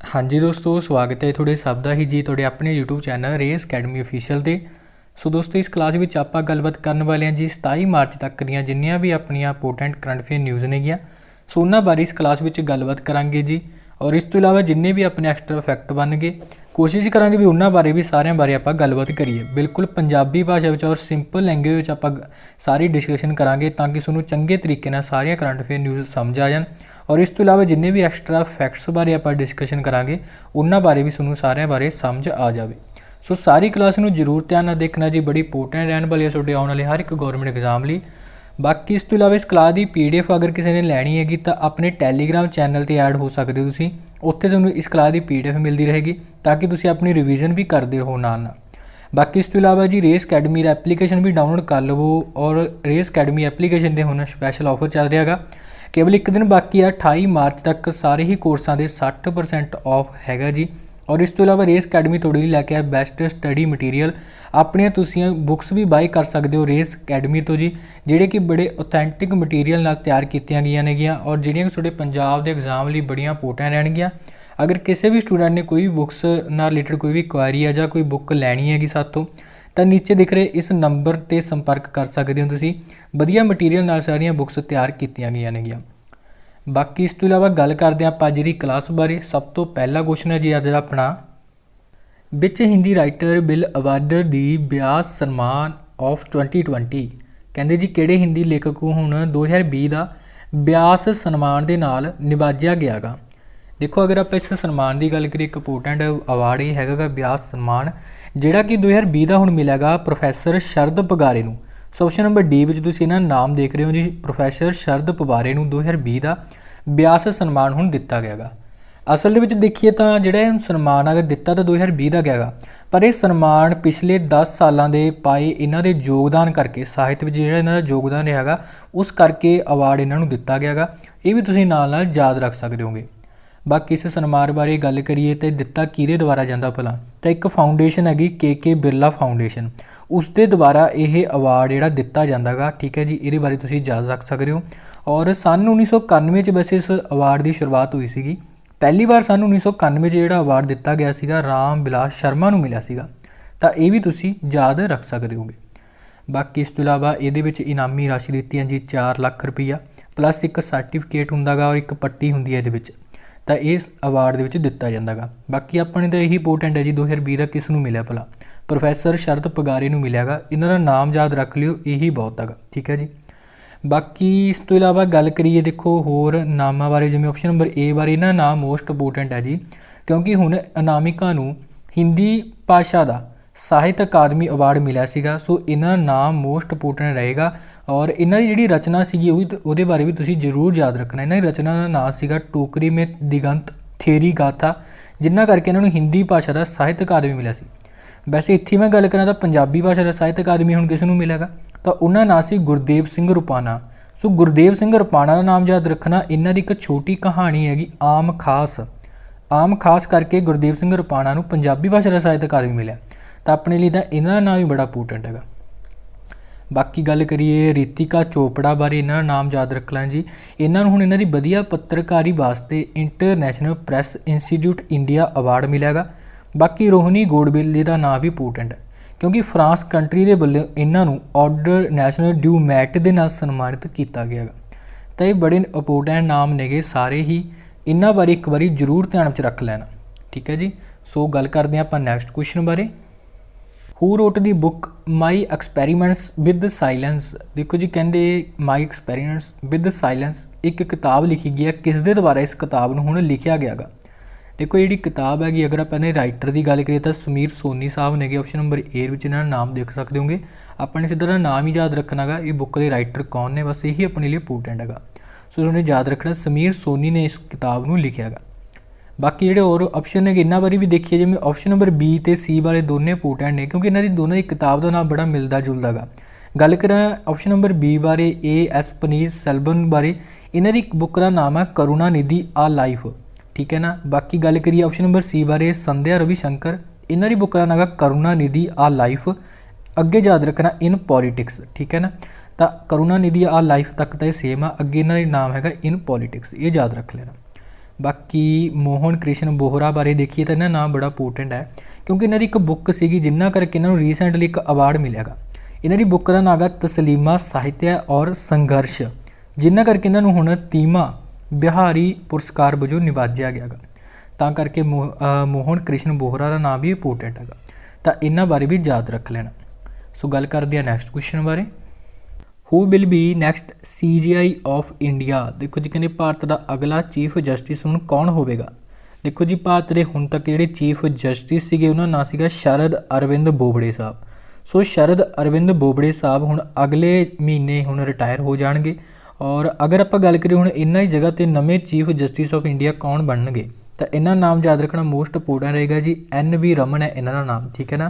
हाँ जी दोस्तों, स्वागत है थोड़े सब का ही जी थोड़े अपने YouTube channel race academy official से। सो दोस्तों, इस क्लास में आप गलबात करने वाले हैं जी 27 मार्च तक दी जिन्नियां भी अपन इंपोर्टेंट करंट अफेयर न्यूज़ ने गया। सो उन्होंने बारे इस क्लास में गलबात करांगे जी। और इस तो इलावा जिन्ने भी अपने एक्स्ट्रा फैक्ट बन गए कोशिश करांगे भी उन्होंने बारे भी सारे बारे आप गलबात करिए, बिल्कुल पंजाबी भाषा में और सिंपल लैंगुएज आप सारी डिस्कशन करांगे ताकि सूँ चंगे तरीके नाल सारियां करंट अफेयर न्यूज़ समझ आ जाए। और इस तो इलावा जिन्ने भी एक्स्ट्रा फैक्ट्स बारे आप डिस्कशन करांगे उन्होंने बारे भी सूँ सारे बारे समझ आ जाए। सो सारी क्लास में जरूर ध्यान नाल देखना जी, बड़ी इंपोर्टेंट रहने वाली है तुहाडे आने वाले हर एक गौरमेंट एग्जाम लिए। बाकी इस तो इलावा इस क्लास की PDF अगर किसी ने लैनी हैगी तो अपने टैलीग्राम चैनल पर ऐड हो सकते हो तुसीं, उत्थे तुहानूं इस क्लास की PDF मिलती रहेगी ताकि तुसीं अपनी रिविजन भी करते रहो नाल। बाकी इस तो इलावा जी रेस अकैडमी का एप्लीकेशन भी डाउनलोड कर लवो। और रेस अकैडमी एप्लीकेशन के हुण स्पैशल ऑफर चल रहा है, केवल एक दिन बाकी है 28 मार्च तक सारे ही कोर्सां दे 60% ऑफ हैगा जी। और इस तो इलावा रेस अकैडमी थोड़े लिए लैके बैस्ट स्टडी मटीरियल अपने तुसीं बुक्स भी बाय कर सकते हो रेस अकैडमी तो जी, जिहड़े कि बड़े ऑथेंटिक मटीरियल नाल तैयार कीतियां गईयां नेगियां और जिहड़ियां तुहाडे पंजाब दे एग्जाम लई बड़ियां इंपोर्टेंट रहणगियां। अगर किसी भी स्टूडेंट ने कोई भी बुक्स नाल रिलेटेड कोई भी क्वारी है जां कोई बुक लैनी हैगी सातों तो नीचे दिख रहे इस नंबर ते संपर्क कर सकते हो तुसीं। वधिया मटीरियल नाल सारियां बुक्स तैयार कीतियां गईयां नेगियां। बाकी इस तो इलावा गल करते हैं आप अज की क्लास बारे। सब तो पहला क्वेश्चन है जी अज का अपना, विच हिंदी राइटर बिल अवार्डर दी व्यास सन्मान ऑफ 2020 कहते जी किहड़े हिंदी लेखक को हुण 2020 का व्यास सन्मान के नाल निवाजिया गया गा। देखो अगर आप इस सन्मान की गल करिए, एक इंपोर्टेंट अवार्ड ये हैगा व्यास सन्मान जिहड़ा कि 2020 का हुण मिलेगा प्रोफैसर शरद पगारे नूं। सो ऑप्शन नंबर डी में तुसीं इन्हां नाम देख रहे हो जी, प्रोफैसर शरद पवारे नूं 2020 का व्यास सन्मान हुण दिता गया गा। असल दे विच देखिए तो जिहड़ा सन्मान अगर दिता तो 2020 का गया, पर यह सन्मान पिछले 10 सालों के पाए इन्हां दे योगदान करके साहित्य में जिहड़ा इन्हां दा योगदान रहा गा उस करके अवार्ड इन्हां नूं दिता गया गा। ये भी तुसीं नाल नाल याद रख सकते होगे। बाकी इस सन्मान बारे गल करिए तो दिता किहदे द्वारा जाता भला, तो एक फाउंडेशन हैगी के बिरला फाउंडेशन, उसके द्वारा यह अवार्ड जिहड़ा दिता जाता गा। ठीक है जी, ये बारे तुसीं याद रख सकते हो। और सन 1991 वैसे इस अवार्ड की शुरुआत हुई सी। पहली बार सन 1991 जिहड़ा अवार्ड दिता गया सीगा राम बिलास शर्मा नूं मिलिया सीगा, तो ये भी तुसीं याद रख सकते होगे। बाकी इस तो इलावा ये इनामी राशि दी जी 4 लाख रुपया प्लस एक सर्टिफिकेट हुंदा गा और एक पट्टी हुंदी है ये, तो इस अवार्ड के दिता जाता गा। बाकी अपने तो यही इंपोर्टेंट है जी 2020 का किस नूं मिलिया भला, प्रोफैसर शरद पगारे नूं मिलिया गा। इन्हां दा नाम याद रख लियो, यही बहुत है। ठीक है जी। बाकी इस तो इलावा गल करिए देखो होर नामां बारे, जिवें ऑप्शन नंबर ए बारे इन्हां दा नाम मोस्ट इंपोर्टेंट है जी, क्योंकि हुण अनामिका नूं हिंदी भाषा का साहित्य अकादमी अवार्ड मिलिया सीगा। सो इन्हां दा नाम मोस्ट इंपोर्टेंट रहेगा। और इन्हां दी जिहड़ी रचना सीगी उहदे बारे भी तुसीं जरूर याद रखना। इन्हां दी रचना का नाम सीगा टोकरी में दिगंत थेरी गाथा, जिन्हां करके इन्हां नूं हिंदी भाषा का साहित्य अकादमी मिलिया सी। वैसे इत्थे मैं गल करां तो पंजाबी भाषा का साहित्य अकादमी हुण किस नूं मिलेगा, तो उन्हां नाम सी गुरदेव सिंह रुपाना। सो गुरदेव सिंह रुपाना का नाम याद रखना। इन्हां दी एक छोटी कहानी हैगी आम खास, आम खास करके गुरदेव सिंह रुपाना नूं पंजाबी भाषा का साहित्य अकादमी मिलिया, तो अपने लिए तो इन्हां दा नाम भी बड़ा इंपोर्टेंट है। बाकी गल करिए रितिका चोपड़ा बारे, इन्हां दा नाम याद रख लें जी। इन्हां नूं हुण इन्हां दी वधिया पत्रकारी वास्ते international press institute India award मिलेगा। बाकी रोहिणी गोडबिल का नाम भी इंपोर्टेंट है, क्योंकि फ्रांस कंट्री के वल्लों इन्हां नूं ऑर्डर नैशनल ड्यू मैट के नाल सन्मानित किया गया। तो ये बड़े इंपोर्टेंट नाम नेगे सारे ही, इन्हां बारे एक बारी जरूर ध्यान च रख लेना। ठीक है जी। सो गल करते हैं आप नैक्सट क्वेश्चन बारे, who wrote the book my experiments with silence. देखो जी कहते माई एक्सपैरीमेंट्स विद साइलेंस एक किताब लिखी गई है, किस दे द्वारा इस किताब नूं हुण लिखिया गया गा। देखो जी किताब हैगी अगर आप राइटर की गल करिए तो समीर सोनी साहब ने, ऑप्शन नंबर ए में इन्होंने नाम देख सकते होंगे। अपने सीधा का नाम ही याद रखना गा, ये बुक के राइटर कौन ने, बस यही अपने लिए इंपोर्टेंट है। सो उन्होंने याद रखना समीर सोनी ने इस किताब को लिखिया गा। बाकी जो और ऑप्शन है इन्होंने बारे भी देखिए जिवें ऑप्शन नंबर बी तो सी वाले दोनों इंपोर्टेंट ने, क्योंकि इन्होंने दोनों की किताब का नाम बड़ा मिलता जुलता गा। गल करा ऑप्शन नंबर बी बारे A.S. पनीर सेल्वन बारे, इन्हों की बुक का नाम है करुणा निधि आ लाइफ। ठीक है ना। बाकी गल करिए ऑप्शन नंबर सी बारे संध्या रविशंकर, इन्हों की बुक का नाम है करुणा निधि आ लाइफ। अगे याद रखना इन पॉलीटिक्स। ठीक है ना, तो करुणा निधि आ लाइफ तक तो सेम आ, अगे इन्हों का नाम है इन पॉलीटिक्स, ये याद रख लेना। बाकी मोहन कृष्ण बोहरा बारे देखिए तो इन्होंने नाम बड़ा इंपोर्टेंट है, क्योंकि इन्हों की एक बुक सी जिन्ना करके इन्होंने रीसेंटली एक अवार्ड मिलेगा। इन्हों की बुक का नाम है तस्लीमा साहित्य और संघर्ष, जिन्ना करके इन्हों हुण तीमा बिहारी पुरस्कार वजों निवाजिया गया गा। तां करके मोहन कृष्ण बोहरा का नाम भी इंपोर्टेंट है, तो इन्हों बारे भी याद रख लेना। सो गल करते हैं नैक्सट क्वेश्चन बारे। Who will be next CJI of India. देखो जी कहते भारत का अगला चीफ जस्टिस हुण कौन होगा। देखो जी भारत के हुण तक जिहड़े चीफ जस्टिस सीगे उन्होंने नाम सीगा शरद अरविंद बोबड़े साहब। सो शरद अरविंद बोबड़े साहब हुण अगले महीने हुण रिटायर हो जाएंगे। और अगर आप गल करिए हुण इन्हां ही जगह ते नवे चीफ जस्टिस ऑफ इंडिया कौन बनणगे, तो इन्हां नाम याद रखना मोस्ट इंपोर्टेंट रहेगा जी। NV रमन है इन्हां दा नाम, ठीक है ना।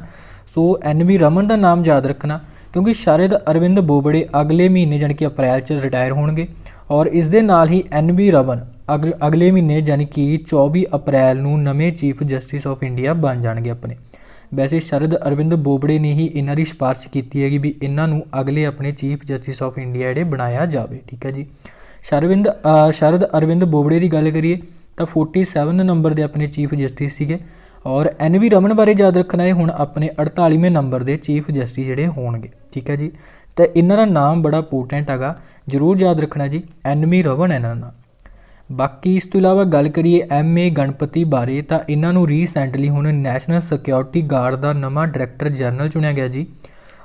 सो NV रमन का नाम याद रखना, क्योंकि शरद अरविंद बोबड़े अगले महीने यानी कि अप्रैल च रिटायर होणगे। और इस दे नाल ही NV रमन अगले महीने यानी कि 24 अप्रैल नूं नवे चीफ जस्टिस ऑफ इंडिया बन जाणगे अपने। वैसे शरद अरविंद बोबड़े ने ही इन्हां दी सिफारिश की है कि भी इन्हां नूं अगले अपने चीफ जस्टिस ऑफ इंडिया जिहड़े बनाया जाए, ठीक है जी। शरद अरविंद बोबड़े की गल करिए तो 47 नंबर के अपने चीफ जस्टिस सीगे। और NV रमन बारे याद रखना है हुण अपने 48वें नंबर के चीफ जस्टिस जिहड़े होणगे, ठीक है जी। तो इन्हां दा नाम बड़ा इंपोर्टेंट हैगा, जरूर याद रखना जी। NV रमन है इन्हां दा नाम। बाकी इस तो इलावा गल करिए MA गणपति बारे, तो इन्हां नूं रीसेंटली हुण नैशनल सिक्योरिटी गार्ड का नवां डायरैक्टर जनरल चुनिया गया जी।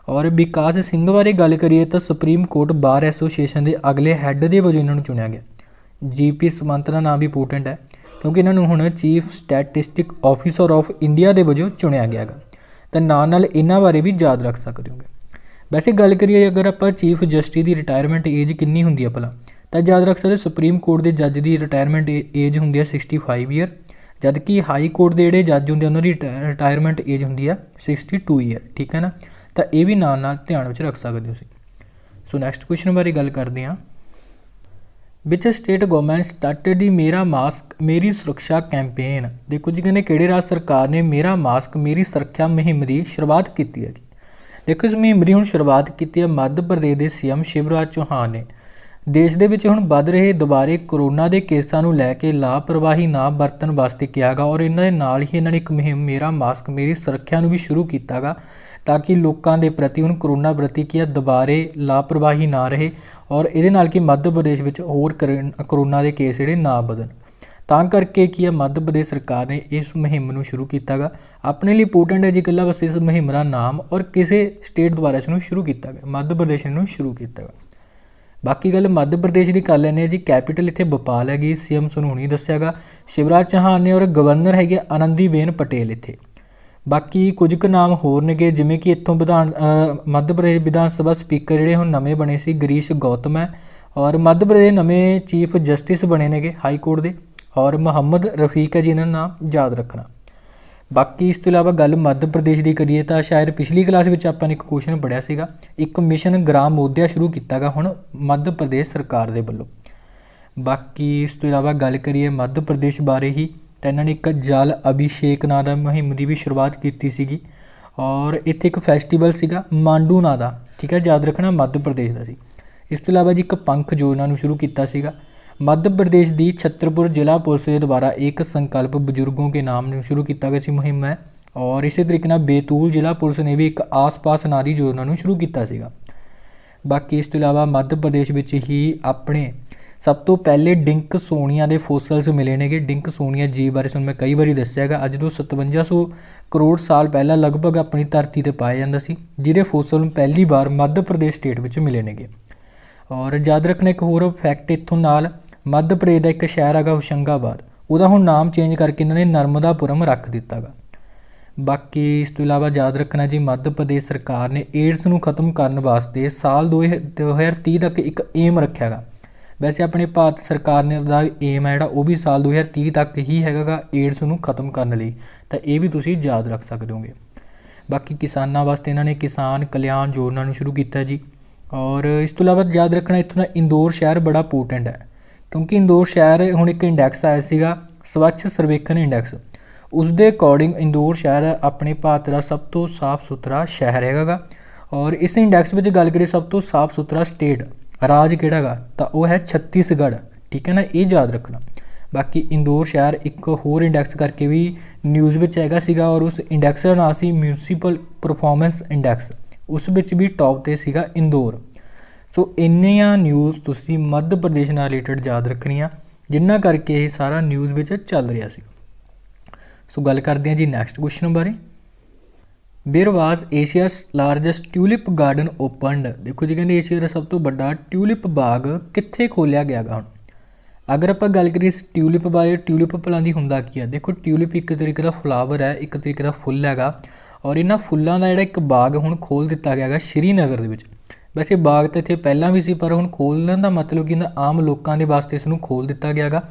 और विकास सिंह बारे गल करिए तो सुप्रीम कोर्ट बार एसोसीएशन के अगले हैड के वजों इन्होंने चुनिया गया। GP समंत का नाम भी इंपोर्टेंट है, क्योंकि इन्होंने हुण chief statistic officer of India के वजों चुनिया गया गा। तो नाल इन्हां बारे भी याद रख सकते होंगे। वैसे गल करिए अगर आप चीफ जस्टिस की रिटायरमेंट एज कितनी होंगी है भला, तो याद रख सकते सुप्रीम कोर्ट के जज की रिटायरमेंट एज होंगी है 65 ईयर, जबकि हाई कोर्ट के जोड़े जज होंगे उन्होंने रिटायरमेंट एज होंगी है 62 ईयर, ठीक है ना। तो यह भी नाल ध्यान में रख सकते हो। सो नैक्सट क्वेश्चन बारे गल करते हैं। Which state government started the मेरा मास्क मेरी सुरक्षा कैंपेन। देखो जी कहने किहड़े राज्य सरकार ने मेरा मास्क मेरी सुरक्षा मुहिम की शुरुआत की है। देखो इस मुहिम की हुण शुरुआत की है मध्य प्रदेश के CM शिवराज चौहान ने। देश के विच हुण वध रहे दुबारे कोरोना के केसां नूं लैके लापरवाही ना बरतन वास्ते किया गा। और इन्हां दे नाल ही इन्हां ने एक मुहिम मेरा मास्क मेरी सुरक्षा नूं भी शुरू किया गा, ताकि लोगों के प्रति हुण कोरोना प्रति की दुबारे लापरवाही ना रहे और ये नाल कि मध्य प्रदेश में होर कोरोना के केस जिहड़े ना बधन। तां करके की है मध्य प्रदेश सरकार ने इस मुहिम नूं शुरू किया गा। अपने लिए इंपोर्टेंट है जी गल्ला बस इस मुहिम का नाम और किसे स्टेट द्वारा इसनूं शुरू किया गया, मध्य प्रदेश ने शुरू किया गा। बाकी गल मध्य प्रदेश की कर लैंदे जी। कैपीटल इत्थे भोपाल हैगी, CM तुहानूं हुणी दस्सिया गा शिवराज चौहान ने, और गवर्नर है आनंदीबेन पटेल इत्थे। बाकी कुछ क नाम होर ने जिमें कि इत्थों मध्य प्रदेश विधान सभा स्पीकर जिहड़े हुण नवें बने सी गिरीश गौतम है, और मध्य प्रदेश नवें चीफ जस्टिस बने ने हाई कोर्ट के, और मुहम्मद रफीक है जिन्होंने नाम याद रखना। बाकी इस तो इलावा गल मध्य प्रदेश की करिए तो शायद पिछली क्लास में आपां एक क्वेश्चन पढ़िया सीगा, एक मिशन ग्राम मोदिया शुरू किया गया हुण मध्य प्रदेश सरकार के वल्लों। बाकी इस तो इलावा गल करिए मध्य प्रदेश बारे ही तो इन्होंने एक जल अभिषेक नाम का मुहिम की भी शुरुआत की सी। और इत्थे एक फैसटीवल सीगा मांडू नाम का, ठीक है याद रखना मध्य प्रदेश का सी। इस तो इलावा जी एक पंख योजना शुरू किया सीगा। मध्य प्रदेश की छतरपुर जिला पुलिस के द्वारा एक संकल्प बुजुर्गों के नाम शुरू किया गया सी मुहिम है। और इस तरीके नाल बैतूल जिला पुलिस ने भी एक आस पास नां दी योजना शुरू किया सीगा। बाकी इस तो इलावा मध्य प्रदेश में ही अपने सब तो पहले डिंक सोनिया के फोसल्स मिले ने। डिंक सोनिया जी बारे सुन मैं कई बार दस्सिया है, अज तो 5700 करोड़ साल पहला लगभग अपनी धरती पर पाया जाता सी, जिहदे फोसल पहली बार मध्य प्रदेश स्टेट में मिले ने। और याद रखना एक होर फैक्ट इत्थों नाल मध्य प्रदेश का एक शहर है होशंगाबाद, वह हुण नाम चेंज करके इन्होंने नर्मदापुरम रख दिता गा। बाकी इस तो इलावा याद रखना जी मध्य प्रदेश सरकार ने एड्स नूं खत्म करने वास्ते साल 2030 तक एक एम रखा गा। वैसे अपने भारत सरकार ने दा एम है जिहड़ा वो भी साल 2030 तक ही हैगा एड्स नूं खत्म करने लई, तो ये भी तुसीं याद रख सकते होगे। बाकी किसानों वास्ते इन्होंने किसान कल्याण योजना शुरू किया जी। और इस तो इलावा याद रखना इत्थों दा इंदौर शहर बड़ा इंपोर्टेंट है, क्योंकि इंदौर शहर हुण एक इंडैक्स आया सीगा स्वच्छ सर्वेखण इंडैक्स, उसके अकॉर्डिंग इंदौर शहर अपने भारत का सब तो साफ सुथरा शहर हैगा। और इस इंडैक्स में गल करिए सब तो साफ सुथरा स्टेट राज किहड़ा गा तो वह है छत्तीसगढ़, ठीक है ना, ये याद रखना। बाकी इंदौर शहर एक होर इंडैक्स करके भी न्यूज़ विच हैगा सीगा और उस इंडैक्स का नाम सी म्यूनसिपल परफॉर्मेंस इंडैक्स, उस विच भी टॉप ते सीगा इंदौर। सो इन्नियां न्यूज़ तुसीं मध्य प्रदेश नाल रिलेटेड याद रखनियां जिन्ना करके ये सारा न्यूज़ विच चल रहा सी। सो गल करते हैं जी नैक्सट क्वेश्चन बारे। Where was Asia's largest tulip garden opened. देखो जी कहते एशिया का सब तो बड़ा ट्यूलिप बाग कित्थे खोलिया गया गा। अगर आप गल करिए इस ट्यूलिप बारे, ट्यूलिप भला दी हुंदा की है। देखो ट्यूलिप एक तरीके का फ्लावर है, एक तरीके का फुल हैगा और इन्हां फुल्लां दा जिहड़ा एक बाग हुण खोल दिता गया है श्रीनगर दे विच। वैसे बाग तो इत्थे पहलां भी सी पर हुण खोलण दा मतलब कि आम लोकां दे वास्ते इसनूं खोल दिता गया गा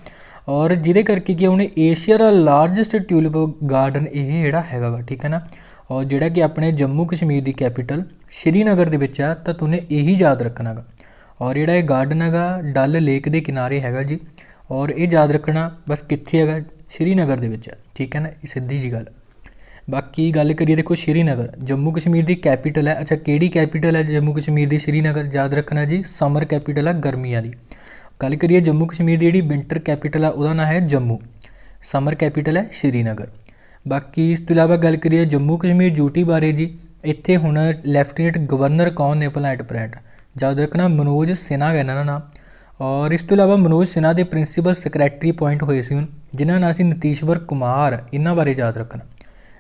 और जिहदे करके कि हुण एशिया दा लार्जेस्ट ट्यूलिप गार्डन ये जिहड़ा हैगा गा, ठीक है ना। और जिहड़ा कि अपने जम्मू कश्मीर की कैपिटल श्रीनगर दे विच है, तो तुसें यही याद रखना गा। और जिहड़ा ये गार्डन हैगा डल लेक के किनारे हैगा जी, और ये याद रखना बस कित्थे हैगा, श्रीनगर दे विच है, ठीक है ना, सीधी जी गल। बाकी गल करिए देखो श्रीनगर जम्मू कश्मीर की कैपिटल है। अच्छा किहड़ी कैपिटल है जम्मू कश्मीर की? श्रीनगर। याद रखना जी समर कैपिटल है गर्मियां की। गल करिए जम्मू कश्मीर की जिहड़ी विंटर कैपिटल है उसका नाम है जम्मू, समर कैपिटल है श्रीनगर। बाकी इस तो इलावा गल करिए जम्मू कश्मीर यूटी बारे जी, इत्थे हुण लैफ्टिनेंट गवर्नर कौन ने भला एट प्रैजेंट? याद रखना मनोज सिन्हा है इन्हां दा नाम। और इस तो इलावा मनोज सिन्हा के प्रिंसीपल सैक्रैटरी अपॉइंट होए सी हुण, जिन्हां दा नाम सी नीतीश्वर कुमार। इन्हां बारे याद रखना।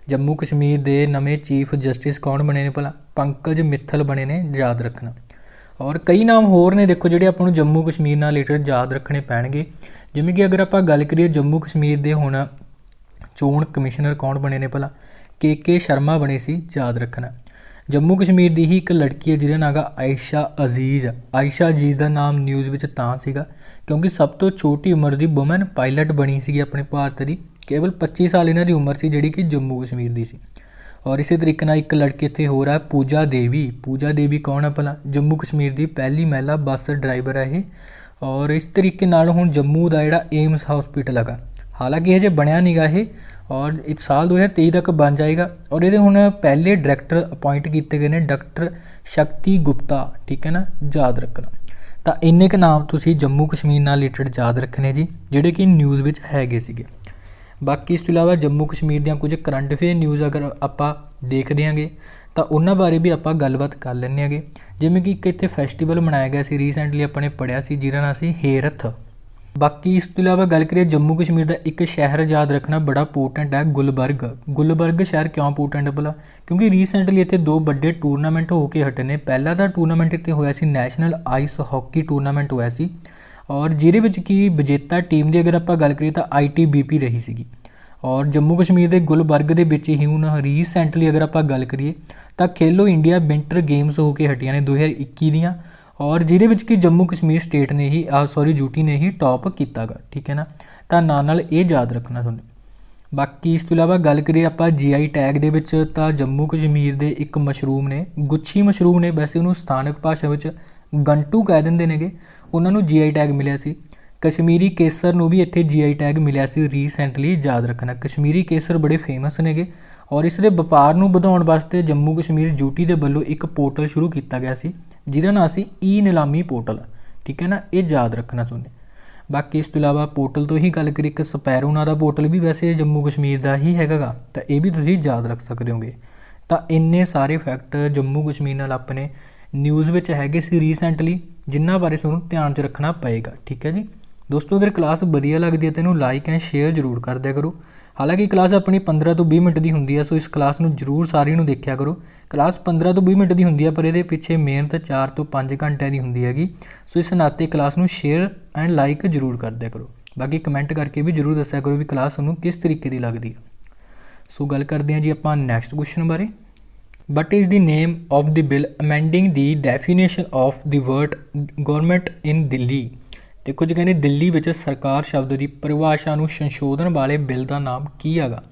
जम्मू कश्मीर के नवे चीफ जस्टिस कौन बने ने भला? पंकज मित्तल बने ने, याद रखना। और कई नाम होर ने देखो जिहड़े आपां नूं जम्मू कश्मीर नाल रिलेटेड याद रखने पैणगे। जिवें कि अगर आपां गल करिए जम्मू कश्मीर के हुण चोण कमिश्नर कौन बने ने भला? के शर्मा बने सी, याद रखना। जम्मू कश्मीर की ही एक लड़की है जिहदा नाम है आयशा अजीज़। आयशा अजीज़ का नाम न्यूज़ विच तां सीगा क्योंकि सब तो छोटी उम्र की वुमन पायलट बनी सी अपने भारत की। केवल 25 साल इन्हां दी उम्र सी जिहड़ी कि जम्मू कश्मीर की सी। और इस तरीके नाल एक लड़की इत्थे हो रहा है पूजा देवी। पूजा देवी कौन है भला? जम्मू कश्मीर की पहली महिला बस ड्राइवर है ये। और इस तरीके नाल हुण जम्मू का जिहड़ा एम्स हॉस्पिटल हैगा, हालांकि हजे बनया नहीं गा ये, और इस साल 2023 तक बन जाएगा। और ये हुण पहले डायरैक्टर अपॉइंट किए गए हैं डॉक्टर शक्ति गुप्ता, ठीक है ना, याद रखना। तो इन्ने क नाम तुसीं जम्मू कश्मीर नाल रिलेटेड याद रखने जी जिहड़े कि न्यूज़ विच हैगे सीगे। बाकी इस तो इलावा जम्मू कश्मीर दियां कुछ करंट अफेयर न्यूज़ अगर आपां देख देंगे तो उन्हां बारे भी आपां गलबात कर लैंदे आंगे। जिवें कि एक इत्थे फैसटीवल मनाया गया सी रीसेंटली अपने पढ़िया सी जिहदा नाम सी हेरथ। बाकी इस तो इलावा गल करिए जम्मू कश्मीर का एक शहर याद रखना बड़ा इंपोर्टेंट है, गुलबर्ग। गुलबर्ग शहर क्यों इंपोर्टेंट है भला? क्योंकि रीसेंटली इत्थे 2 बड़े टूरनामेंट होके हटे ने। पहला दा टूरनामेंट इत्थे होया सी नैशनल आइस हॉकी टूरनामेंट होया सी, और जिहदे विच कि विजेता टीम की अगर आपां गल करिए तो ITBP रही सीगी। और जम्मू कश्मीर के गुलबर्ग के विच ही हुण रीसेंटली अगर आपां गल करिए तो खेलो इंडिया विंटर गेम्स होके हटियां ने 2021 दियां, और जिहदे विच कि जम्मू कश्मीर स्टेट ने ही यूटी ने ही टॉप किया गा, ठीक है ना। तो नाल ये याद रखना तुहानूं। बाकी इस तो इलावा गल करिए आपां GI टैग दे विच तां जम्मू कश्मीर के एक मशरूम ने, गुच्छी मशरूम ने, वैसे उन्होंने स्थानक भाषा विच गंटू कह दिंदे नेगे, उन्होंने GI टैग मिलिया सी। कश्मीरी केसर नूं भी इत्थे GI टैग मिलिया सी रीसेंटली, याद रखना। कश्मीरी केसर बड़े फेमस नेगे और इस दे वपार नूं वधाउण वास्ते जम्मू कश्मीर यूटी दे वल्लों एक पोर्टल शुरू किया गया सी जिहदा नाम सी नीलामी पोर्टल, ठीक है ना, ये याद रखना तुहानूं। बाकी इस तो इलावा पोर्टल तो ही गल करिए एक स्पैरो नां दा पोर्टल भी वैसे जम्मू कश्मीर का ही हैगा गा, तो ये भी तुसीं याद रख सकदे होगे। तो इन्ने सारे फैक्ट जम्मू कश्मीर नाल अपने न्यूज़ विच हैगे सी रीसेंटली जिन्हां बारे तुहानूं ध्यान च रखना पएगा, ठीक है जी। दोस्तों अगर क्लास वधिया लगती है तो इन्हूं लाइक एंड शेयर जरूर कर दिया करो। हालांकि क्लास अपनी 15 तो 20 मिनट की होंदी है, सो इस क्लास नूं जरूर सारी नूं देखिया करो। क्लास 15 तो 20 मिनट की होंदी है पर ये पिछे मेहनत 4 तो 5 घंटे की होंदी हैगी। सो इस नाते क्लास नूं शेयर एंड लाइक जरूर कर दिया करो। बाकी कमेंट करके भी जरूर दस्सिया करो भी क्लास तुहानूं किस तरीके की लगती है। सो गल करते हैं जी आपां नैक्सट क्वेश्चन बारे। What is the name of the bill amending the definition of the word government in Delhi. देखो जी कहने दिल्ली विच सरकार शब्द की परिभाषा नूं संशोधन वाले बिल का नाम की हैगा।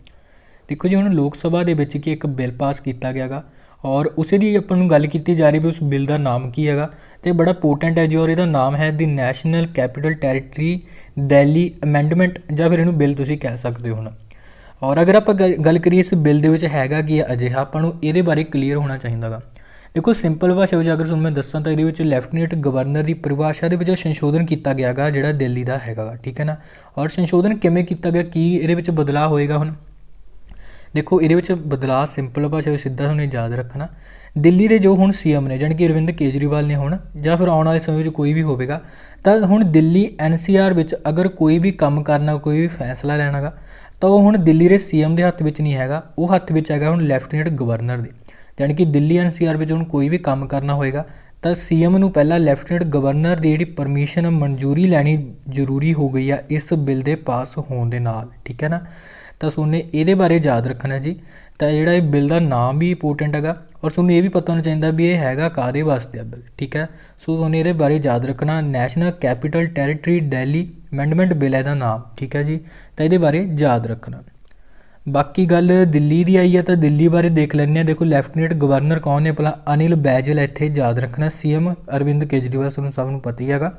देखो जी हुण लोक सभा दे विच कि एक बिल पास किया गया गा और उसे दी आपां नूं गल कीती जा रही भी उस बिल का नाम की हैगा, तो बड़ा इंपोर्टेंट है जी। और इहदा नाम है the national capital territory Delhi amendment, जां फिर इहनूं बिल तुसीं कह सकदे हो। और अगर आप गल करिए इस बिल दे विच हैगा कि अजिहा आपां नूं इहदे बारे क्लीयर होना चाहिदा गा। देखो सिंपल भाषा में अगर तुहानूं मैं दस्सां तां इहदे विच लैफ्टिनेंट गवर्नर की परिभाषा दे विच संशोधन किया गया गा जिहड़ा दिल्ली का हैगा गा, ठीक है ना। और संशोधन किवें किया गया, की इहदे विच बदलाव होएगा हुण देखो इहदे विच बदलाव सिंपल भाषा में सीधा तुहानूं याद रखना, दिल्ली के जो हुण सीएम ने जानी कि अरविंद केजरीवाल ने हुण जां फिर आउण वाले समय में कोई भी होवेगा तां हुण दिल्ली NCR विच अगर कोई भी काम करना कोई भी फैसला लैना गा तो वो हुण दिल्ली के सीएम के हत्थ विच नहीं हैगा, वो हत्थ विच हैगा हुण लैफ्टिनेंट गवर्नर दे। यानी कि दिल्ली NCR विच हुण कोई भी काम करना होएगा तो सीएम नूं पहला लैफ्टिनेंट गवर्नर की जिहड़ी परमिशन मंजूरी लैनी जरूरी हो गई है इस बिल के पास होने दे नाल, ठीक है ना। तो तुहानूं इहदे बारे याद रखना जी। तो जिहड़ा इह बिल का नाम भी इंपोर्टेंट हैगा और तुहानूं ये भी पता होना चाहिए भी ये हैगा काहदे वास्ते बिल, ठीक है। सो तुहानूं इहदे बारे याद रखना, national capital territory Delhi amendment bill है नाम, ठीक है जी। तो इहदे बारे याद रखना। बाकी गल दिल्ली की आई है तो दिल्ली बारे देख लैंदे। देखो लैफ्टिनेंट गवर्नर कौन ने, भला अनिल बैजल, इत्थे याद रखना। सीएम अरविंद केजरीवाल तुहानूं सब नूं पता ही हैगा।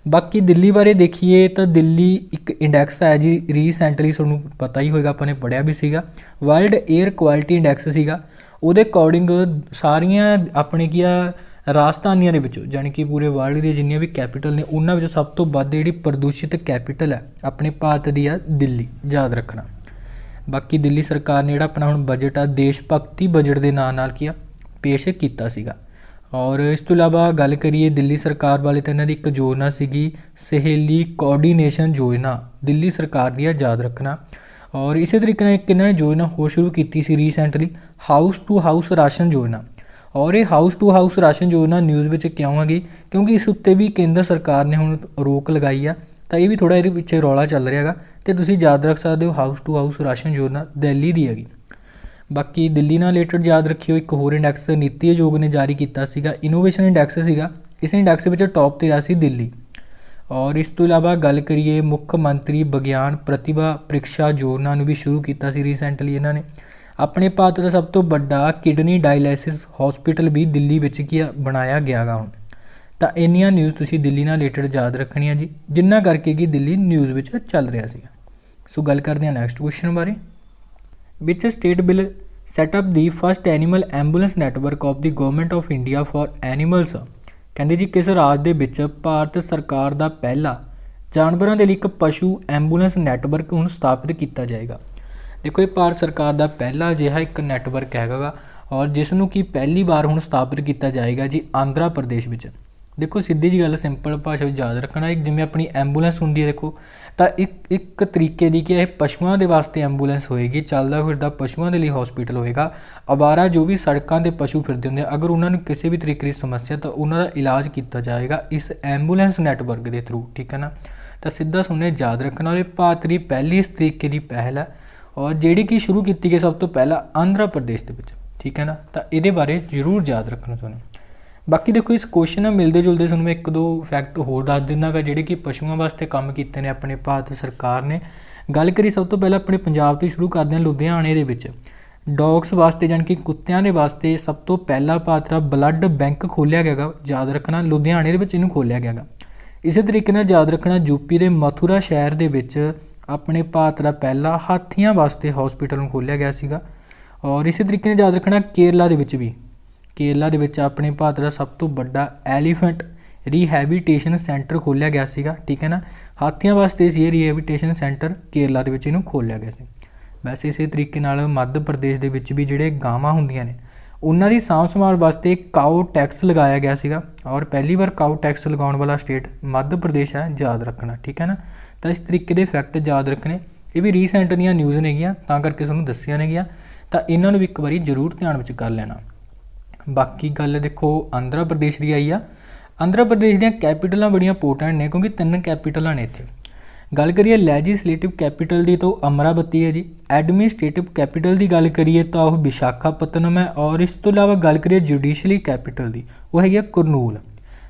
बाकी दिल्ली बारे देखिए तो दिल्ली एक इंडैक्स है जी, रीसेंटली तुहानूं पता ही होएगा, आपने पढ़िया भी सीगा, वर्ल्ड एयर क्वालिटी इंडैक्स सीगा। उहदे अकॉर्डिंग सारियां अपने की राजधानियां दे विचों जानी कि पूरे वर्ल्ड दी जिन्नियां भी कैपिटल ने उन्हां विचों सब तो वध जिहड़ी प्रदूषित कैपिटल है अपने भारत दी आ दिल्ली, याद रखना। बाकी दिल्ली सरकार ने जिहड़ा अपना हुण बजट आ देश भगती बजट के नाम नाल की पेश किया सीगा। और इस तो इलावा गल करिए दिल्ली सरकार वाले तो इन्हां दी एक योजना सीगी सहेली कोऑर्डिनेशन योजना, दिल्ली सरकार दी याद रखना। और इस तरीके नाल एक इन्हां ने योजना होर शुरू की सी recently, house to house ration योजना। और ये हाउस टू हाउस राशन योजना न्यूज़ में क्यों आ गई, क्योंकि इस उत्ते भी केंद्र सरकार ने हुण रोक लगाई आ, तो ये भी थोड़ा ये पिछे रौला चल रहा है। तो तुसीं याद रख सकते हो हाउस टू हाउस राशन योजना दिल्ली की हैगी। बाकी दिल्ली नाल रिलेटेड याद रखियो एक होर इंडैक्स नीति आयोग ने जारी किया सीगा, इनोवेशन इंडैक्स सीगा। इस इंडैक्स में टॉप ते रहा सी दिल्ली। और इस तो इलावा गल करिए मुख्यमंत्री विज्ञान प्रतिभा परीक्षा योजना भी शुरू किया सी रीसेंटली इन्होंने। अपने भारत का सब तो बड़ा किडनी डायलिसिस हॉस्पिटल भी दिल्ली में बनाया गया गा हुण। तो इन्नियां न्यूज़ तुसी दिल्ली नाल रिलेटेड याद रखनियां जी, जिन्ना करके कि दिल्ली न्यूज़ में चल रहा सी। सो गल करते हैं नैक्सट क्वेश्चन बारे, which state bill setup the first animal ambulance network of the government of India for animals. कहते जी किस राज दे विच भारत सरकार का पहला जानवरों के लिए एक पशु एंबूलेंस नैटवर्क हुण स्थापित किया जाएगा। देखो ये भारत सरकार का पहला अजिहा एक नैटवर्क हैगा और जिसनों कि पहली बार हुण स्थापित किया जाएगा जी आंध्रा प्रदेश में। देखो सीधी जी गल सिंपल भाषा में याद रखना, एक जिवें अपनी एंबूलेंस होंदी है देखो तो एक तरीके की कि पशुओं के वास्ते एंबूलेंस होएगी, चलदा फिरदा पशुओं के लिए हॉस्पिटल होएगा। अवारा जो भी सड़कों पर पशु फिरते होंगे अगर उन्होंने किसी भी तरीके की समस्या तो उन्होंने इलाज किया जाएगा इस एंबूलेंस नैटवर्क के थ्रू, ठीक है ना। तो सीधा सुनने याद रखना, और भारत की पहली इस तरीके की पहल है और जिहड़ी कि शुरू की गई सब तो पहला आंध्रा प्रदेश के विच, ठीक है ना। तो ये बारे जरूर याद रखना तुहानूं। बाकी देखो इस क्वेश्चन नाल मिलते जुलते तुहानूं मैं एक दो फैक्ट होर दस दिना गा जिहड़े कि पशुओं वास्ते काम कीते ने अपने भारत सरकार ने। गल करिए सब तो पहले अपने पंजाब तो शुरू करते हैं लुधियाने दे विच डॉग्स वास्ते यानी कि कुत्तियां दे वास्ते सब तो पहला भारत का ब्लड बैंक खोलिया गया, याद रखना लुधियाने दे विच इहनूं खोलिया गया। इस तरीके नाल याद रखना यूपी के मथुरा शहर दे विच अपने भारत का पहला हाथियों वास्ते हॉस्पिटल खोलिया गया सीगा। और इस तरीके याद रखना केरला दे विच भी अपने भारत का सब तो बड़ा एलीफेंट रिहैबिलिटेशन सेंटर खोलिया गया सीगा, ठीक है ना। हाथियों वास्ते ये रिहैबिलिटेशन सेंटर केरला दे विच इहनूं खोलिया गया सी। वैसे इस तरीके नाल मध्य प्रदेश दे विच भी जिहड़े गावां हुंदियां ने उन्हां दी सांभ संभाल वास्ते काऊ टैक्स लगाया गया सीगा और पहली बार काऊ टैक्स लगाउण वाला स्टेट मध्य प्रदेश है, याद रखना, ठीक है ना। तो इस तरीके के फैक्ट याद रखने, ये भी रीसेंट दी न्यूज़ नेगियां तां करके तुहानूं दस्सियां नेगियां, तो इन्हां नूं भी एक बारी जरूर ध्यान विच कर लेना। बाकी गल देखो आंध्रा प्रदेश की आई आ, आंध्रा प्रदेश दी कैपिटलां बड़ियां इंपोर्टेंट ने क्योंकि 3 कैपिटलां ने इत्थे। गल करिए लैजिस्लेटिव कैपिटल की तो अमरावती है जी, एडमिनिस्ट्रेटिव कैपिटल की गल करिए तो वह विशाखापत्तनम है, और इस तो इलावा गल करिए जुडिशली कैपिटल की वो है कुरनूल।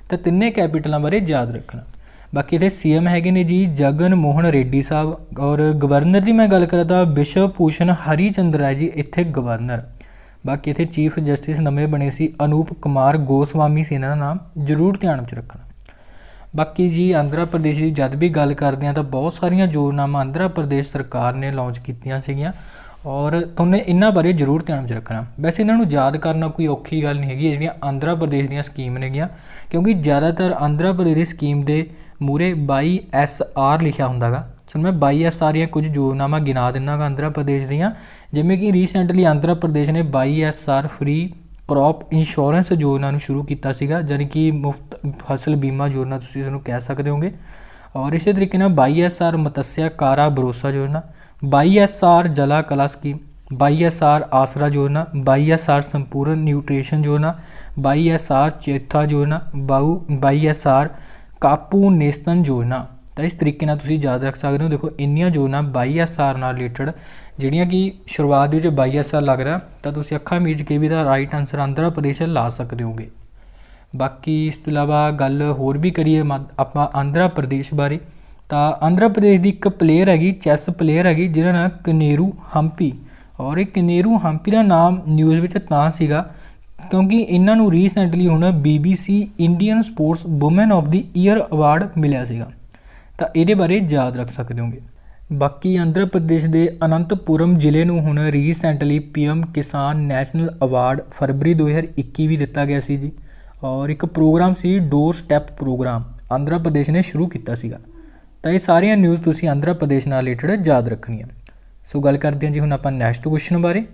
तो 3 कैपिटलों बारे याद रखना। बाकी इतने सीएम है ने जी जगन मोहन रेड्डी साहब, और गवर्नर की मैं गल करा तो विश्व भूषण हरिचंद्र है जी इत्थे गवर्नर। बाकी इतने चीफ जस्टिस नवे बने सी अनूप कुमार गोस्वामी से इन्हों नाम जरूर ध्यान में रखना। बाकी जी आंध्रा प्रदेश की जब भी गल करते हैं तो बहुत सारिया योजनावां आंध्रा प्रदेश सरकार ने लॉन्च कीतियां सीगियां और तुमने इन्हां बारे जरूर ध्यान में रखना। वैसे इन्हां नूं याद करना कोई औखी गल नहीं हैगी, जिहड़ियां आंध्रा प्रदेश दीयां स्कीम नेगीਆਂ, क्योंकि ज़्यादातर आंध्रा प्रदेश ਦੀ स्कीम ਦੇ ਮੂਹਰੇ 22SR लिखिया ਹੁੰਦਾ ਗਾ। चलो मैं 22SR ਦੀਆਂ कुछ योजनावां गिना दिना गा आंध्रा प्रदेश ਦੀਆਂ, जिवें कि रीसेंटली आंध्रा प्रदेश ने 22SR फ्री क्रॉप इंश्योरेंस योजना ਨੂੰ शुरू ਕੀਤਾ ਸੀਗਾ, जानी कि मुफ्त फसल बीमा योजना ਤੁਸੀਂ इसनूं कह सकते होगे। और इस तरीके नाल 22SR मत्स्य कारा भरोसा योजना, 22SR जला कला स्कीम, 22SR आसरा योजना, 22SR संपूर्ण न्यूट्रिशन योजना, 22SR चेथा योजना, 22SR कापू नेस्तन योजना। तो इस तरीके नाल तुसीं याद रख सकते हो। देखो इन्नियां योजना 22SR नाल रिलेटेड जिहड़ियां कि शुरुआत विच 22SR लग रहा, तो तुसीं अक्खां मीच के भी दा राइट आंसर आंध्रा प्रदेश ला सकते होगे। बाकी इस तो इलावा गल होर भी करिए आपां आंध्रा प्रदेश बारे, तो आंध्रा प्रदेश की एक प्लेयर हैगी, चैस प्लेयर हैगी, जिहदा नाम कनेरू हंपी। और ये कनेरू हंपी का नाम न्यूज़ में तां सीगा क्योंकि इन्हां नूं रीसेंटली हुण BBC Indian sports women of the year award मिलिया सीगा, तो ये बारे याद रख सकते होंगे। बाकी आंध्र प्रदेश के अनंतपुरम जिले में हुण रीसेंटली PM किसान नैशनल अवार्ड फरवरी 2021 भी दिता गया सी जी। और एक प्रोग्राम सी door step programme Andhra Pradesh ने शुरू किया सीगा। तो ये सारिया न्यूज़ तुसी आंध्र प्रदेश नाल रिलेटेड याद रखनी है। सो गल करते हैं जी हुण आपां नैक्सट क्वेश्चन बारे।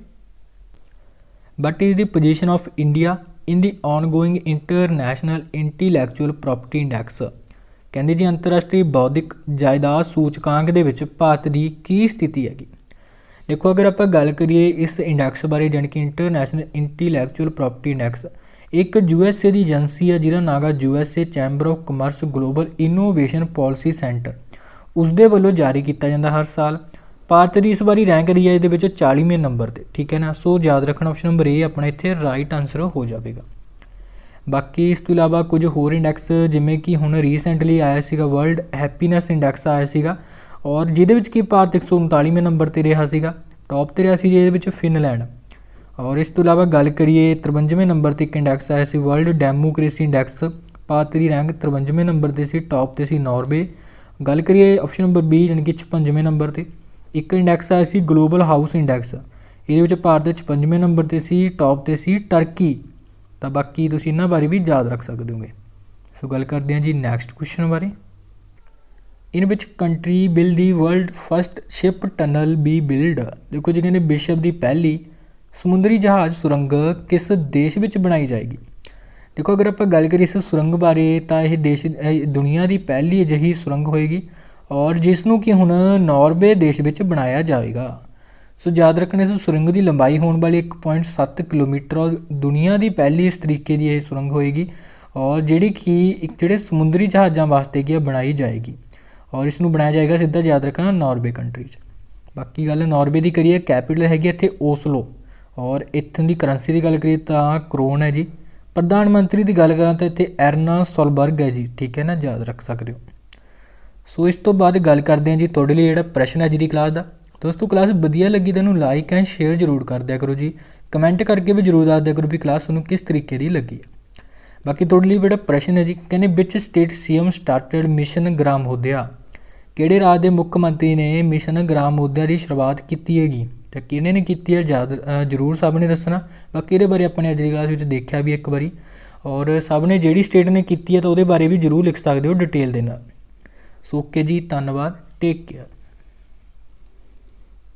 What is the position of India in the ongoing international intellectual property index. कहंदे जी अंतरराष्ट्रीय बौद्धिक जायदाद सूचकांक दे विच भारत की की स्थिति हैगी। देखो अगर आपां गल करिए इस इंडैक्स बारे, जानी कि इंटरनैशनल इंटैलेक्चुअल प्रॉपर्टी इंडैक्स, एक USA की एजेंसी है जिहदा नाम है USA chamber of commerce global innovation policy centre, उसदे वल्लों जारी किया जाता हर साल। भारत की इस बारी रैंक रही है ये 40वें नंबर पर, ठीक है ना। सो याद रखना ऑप्शन नंबर ए अपना इत्थे राइट आंसर हो जाएगा। बाकी इस तो इलावा कुछ होर इंडैक्स जिमें कि हुण रीसेंटली आया सीगा वर्ल्ड हैप्पीनैस इंडैक्स आया सीगा, और जिहदे विच कि भारत 139वें नंबर पर रहा सीगा। टॉप पर रहा सी जिहदे विच फिनलैंड। और इस तो इलावा गल करिए 53वें नंबर पर एक इंडैक्स आया सी वर्ल्ड डेमोक्रेसी इंडैक्स, भारत की रैंक 53वें नंबर पर सी, टॉप पर सी नॉर्वे। गल करिए ऑप्शन नंबर बी यानी कि 56वें नंबर पर एक इंडैक्स आया सी ग्लोबल हाउस इंडैक्स, ये भारत 56वें नंबर पर सी, टॉप पर सी टर्की। तो बाकी तुसीं इन्हां बारे भी याद रख सकते होगे। सो गल करते हैं जी नैक्सट क्वेश्चन बारे। In which country will the world first ship tunnel be build. देखो जी कहते विश्व की पहली समुद्री जहाज़ सुरंग किस देश में बनाई जाएगी। देखो अगर आप गल करिए इस सुरंग बारे, तो यह देश दुनिया की पहली अजिही सुरंग होएगी, और जिसनों कि हुण नॉर्वे देश में बनाया जाएगा। सो याद रखना इस सुरंग की लंबाई होने वाली 1.7 किलोमीटर, और दुनिया की पहली इस तरीके की यह सुरंग होएगी, और जिहड़ी कि जिहड़े समुद्री जहाज़ों वास्ते की बनाई जाएगी, और इसनूं बनाया जाएगा सीधा याद रखना नॉर्वे कंट्री। बाकी गल नॉर्वे की करिए, कैपिटल हैगी इत्थे ओसलो, और इत्थों की करंसी की गल करिए तो क्रोन है जी। प्रधानमंत्री की गल करा तो इत्थे एरना सोलबर्ग है जी, ठीक है ना, याद रख सकते हो। सो इस तो बाद गल करते हैं जी तुहाडे लई जिहड़ा प्रश्न है जी क्लास का। दोस्तों क्लास वधिया लगी तो लाइक एंड शेयर जरूर कर दिया करो जी, कमेंट करके भी जरूर दस दिया करो भी क्लास तुहानूं किस तरीके की लगी है। बाकी तुहाडे लई जिहड़ा प्रश्न है जी, कहने which state CM started mission Gramodaya. किहड़े राज के मुख्य मंत्री ने मिशन ग्रामोदया की शुरुआत की हैगी, तो किहने ने की है याद जरूर सब ने दसना। बाकी ये बारे अपने अज की क्लास में देखा भी एक बारी, और सब ने जिहड़ी स्टेट ने की है तो वो बारे भी जरूर लिख सकते हो डिटेल दे नाल। सो ओके जी, धन्यवाद, टेक केयर।